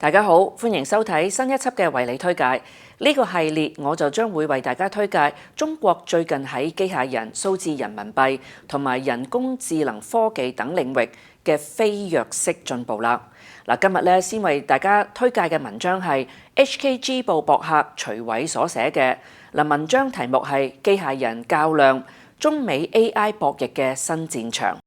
大家好，歡迎收睇新一輯嘅為你推介。呢個系列我就將會為大家推介中國最近喺機械人、數字人民幣同埋人工智能科技等領域嘅飛躍式進步啦。今日咧先為大家推介嘅文章係 HKG 報博客徐偉所寫嘅。文章題目係機械人較量：中美 AI 博弈嘅新戰場。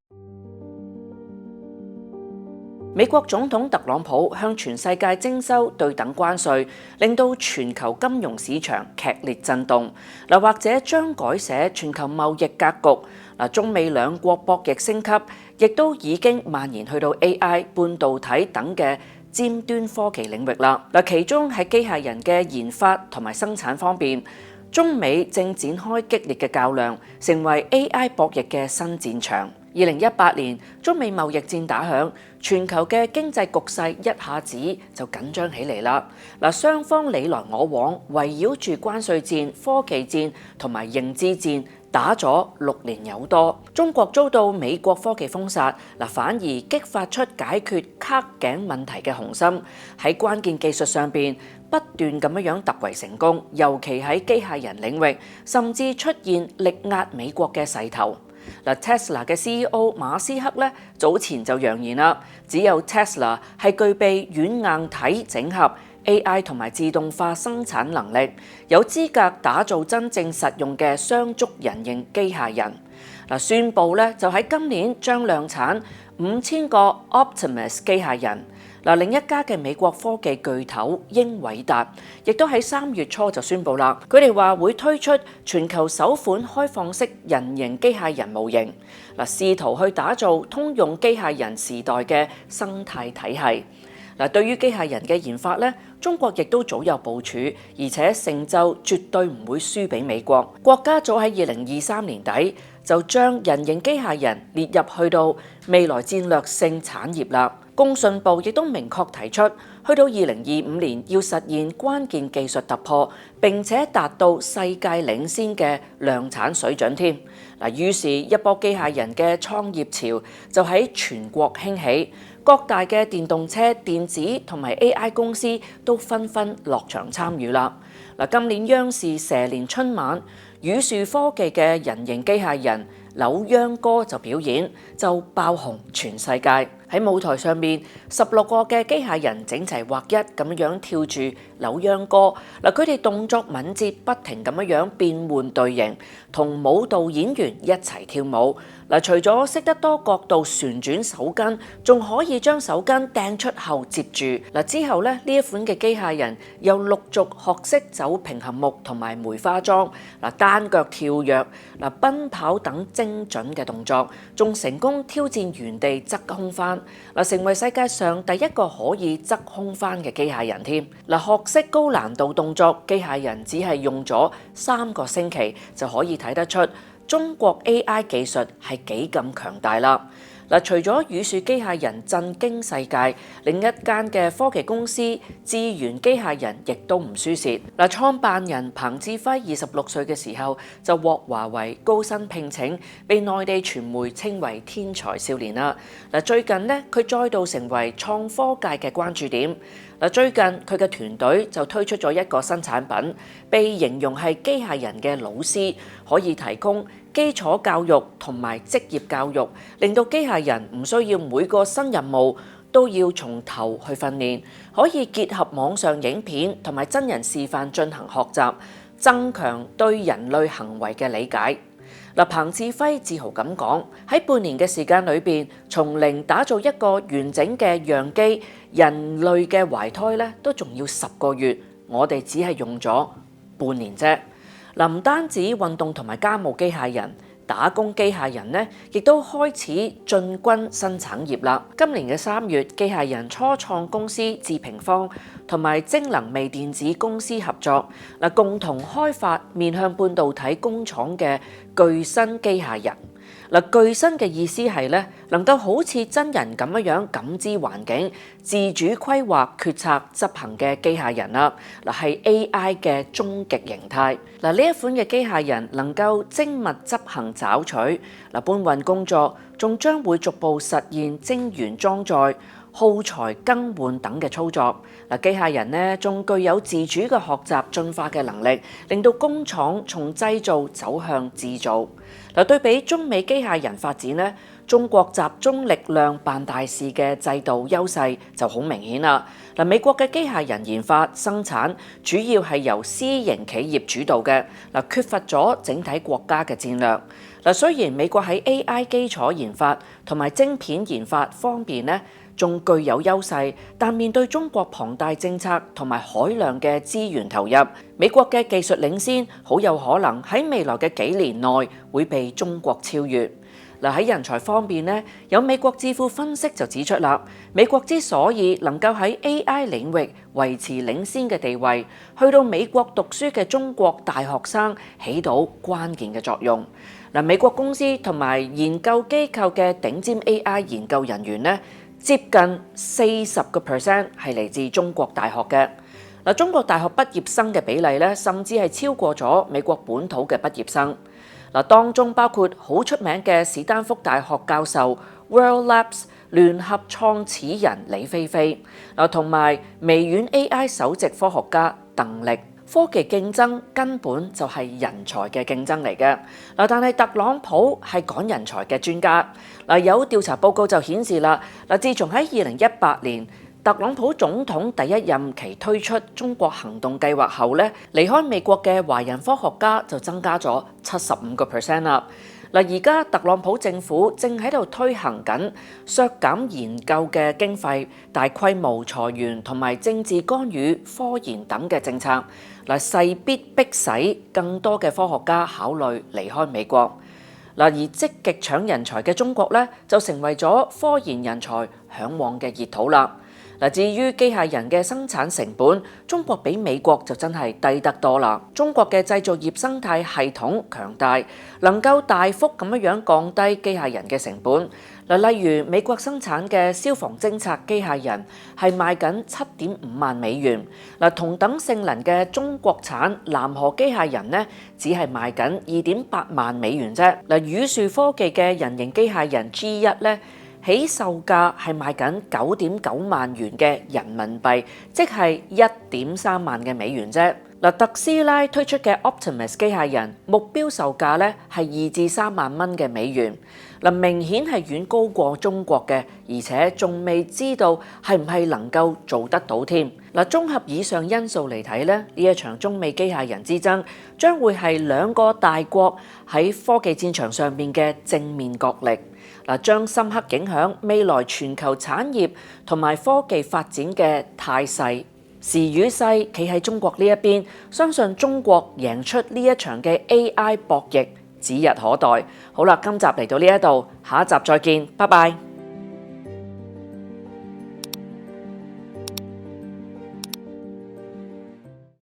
美國總統特朗普向全世界徵收對等關稅，令到全球金融市場劇烈震動。或者將改寫全球貿易格局。中美兩國博弈升級，亦都已經蔓延去到 AI、半導體等嘅尖端科技領域啦。其中喺機械人嘅研發同埋生產方面，中美正展開激烈嘅較量，成為 AI 博弈嘅新戰場。2018年，中美貿易戰打響，全球嘅經濟局勢一下子就緊張起嚟啦。雙方你來我往，圍繞住關稅戰、科技戰同埋認知戰打咗6年有多。中國遭到美國科技封殺，反而激發出解決卡頸問題嘅雄心，喺關鍵技術上邊不斷咁樣突圍成功，尤其喺機械人領域，甚至出現力壓美國嘅勢頭。Tesla 嘅 CEO 馬斯克咧早前就揚言啦，只有 Tesla 係具備軟硬體整合 AI 同埋自動化生產能力，有資格打造真正實用嘅雙足人形機械人。宣布咧就喺今年將量產5000個 Optimus 機械人。另一家嘅美國科技巨頭英偉達，亦都喺3月初就宣布啦，佢哋話會推出全球首款開放式人形機械人模型，試圖去打造通用機械人時代嘅生態體系。對於機械人嘅研發咧，中國亦都早有部署，而且成就絕對唔會輸俾美國。國家早喺2023年底就將人形機械人列入去到未來戰略性產業啦。工信部亦都明確提出，去到2025年要實現關鍵技術突破，並且達到世界領先嘅量產水準添。於是，一波機械人嘅創業潮就喺全國興起，各大嘅電動車、電子同埋 AI 公司都紛紛落場參與啦。今年央視蛇年春晚，宇樹科技嘅人形機械人扭秧歌就表演，就爆紅全世界。喺舞台上面，16個嘅機械人整齊劃一咁樣跳住扭秧歌。佢哋動作敏捷，不停咁樣變換隊形，同舞蹈演員一齊跳舞。除咗識得多角度旋轉手巾，仲可以將手巾掟出後接住。之後咧，呢一款嘅機械人又陸續學識走平衡木同埋梅花樁，單腳跳躍、奔跑等精準嘅動作，仲成功挑戰原地側空翻，成為世界上第一個可以側空翻嘅機械人添。學識高難度動作，機械人只係用咗3個星期就可以睇得出中國 AI 技術係幾咁強大啦。除咗宇樹機械人震驚世界，另一間嘅科技公司智源機械人亦都唔輸蝕。創辦人彭志輝26歲嘅時候就獲華為高薪聘請，被內地傳媒稱為天才少年啦。最近呢，佢再度成為創科界嘅關注點。最近佢嘅團隊就推出咗一個新產品，被形容係機械人嘅老師，可以提供基礎教育同埋職業教育，令到機械人唔需要每個新任務都要從頭去訓練，可以結合網上影片同埋真人示範進行學習，增強對人類行為嘅理解。彭志輝自豪咁講，喺半年嘅時間裏邊，從零打造一個完整嘅樣機，人類嘅懷胎咧都仲要10個月，我哋只係用咗半年啫。唔單止運動同埋家務機械人，打工機械人呢亦都開始進軍新產業啦。今年嘅3月，機械人初創公司智平方同埋精能微電子公司合作，共同開發面向半導體工廠嘅具身機械人。具身嘅意思係咧，能夠好似真人咁樣感知環境、自主規劃、決策、執行嘅機械人啦。係 AI 嘅終極形態。呢一款嘅機械人能夠精密執行找取，搬運工作仲將會逐步實現晶圓裝載、耗材更換等嘅操作。機械人呢仲具有自主嘅學習進化嘅能力，令到工廠從製造走向製造。對比中美機械人發展呢，中國集中力量辦大事嘅制度優勢就好明顯啦。美國嘅機械人研發生產主要係由私營企業主導嘅，缺乏咗整體國家嘅戰略。雖然美國喺 AI 基礎研發同埋晶片研發方面呢仲具有優勢，但面對中國龐大政策同埋海量嘅資源投入，美國嘅技術領先好有可能喺未來嘅幾年內會被中國超越。喺人才方面呢，有美國智庫分析就指出啦，美國之所以能夠喺 AI 領域維持領先嘅地位，去到美國讀書嘅中國大學生起到關鍵嘅作用。美國公司同埋研究機構嘅頂尖 AI 研究人員呢，接近40% 係嚟自中國大學嘅。中國大學畢業生嘅比例呢，甚至係超過咗美國本土嘅畢業生。當中包括好出名嘅史丹福大學教授 World Labs 聯合創始人李飛飛，同埋微軟 AI 首席科學家鄧力。科技競爭根本就係人才嘅競爭嚟嘅。但係特朗普係趕人才嘅專家。有調查報告就顯示啦，自從喺2018年特朗普總統第一任期推出中國行動計劃後咧，離開美國嘅華人科學家就增加咗75% 啦。而家特朗普政府正喺度推行緊削減研究嘅經費、大規模裁員同埋政治干預科研等嘅政策，勢必迫使更多嘅科學家考慮離開美國。而積極搶人才嘅中國咧，就成為咗科研人才嚮往嘅熱土啦。至於機械人嘅生產成本，中國比美國就真係低得多啦。中國嘅製造業生態系統強大，能夠大幅咁樣降低機械人嘅成本。例如美國生產嘅消防偵察機械人係賣緊7.5萬美元，同等性能嘅中國產南河機械人呢，只係賣緊2.8萬美元啫。宇樹科技嘅人形機械人 G1呢，起售價係賣緊9.9萬元嘅人民幣，即係1.3萬嘅美元啫。特斯拉推出嘅 Optimus 機械人目標售價咧係2至3萬蚊嘅美元，明顯係遠高過中國嘅，而且仲未知道係唔係能夠做得到添。綜合以上因素嚟睇咧，呢一場中美機械人之爭將會係兩個大國喺科技戰場上面嘅正面角力，將深刻影響未來全球產業同埋科技發展嘅態勢。時與勢企喺中國呢一邊，相信中國贏出呢一場嘅 AI 博弈指日可待。好啦，今集嚟到呢一度，下一集再見，拜拜。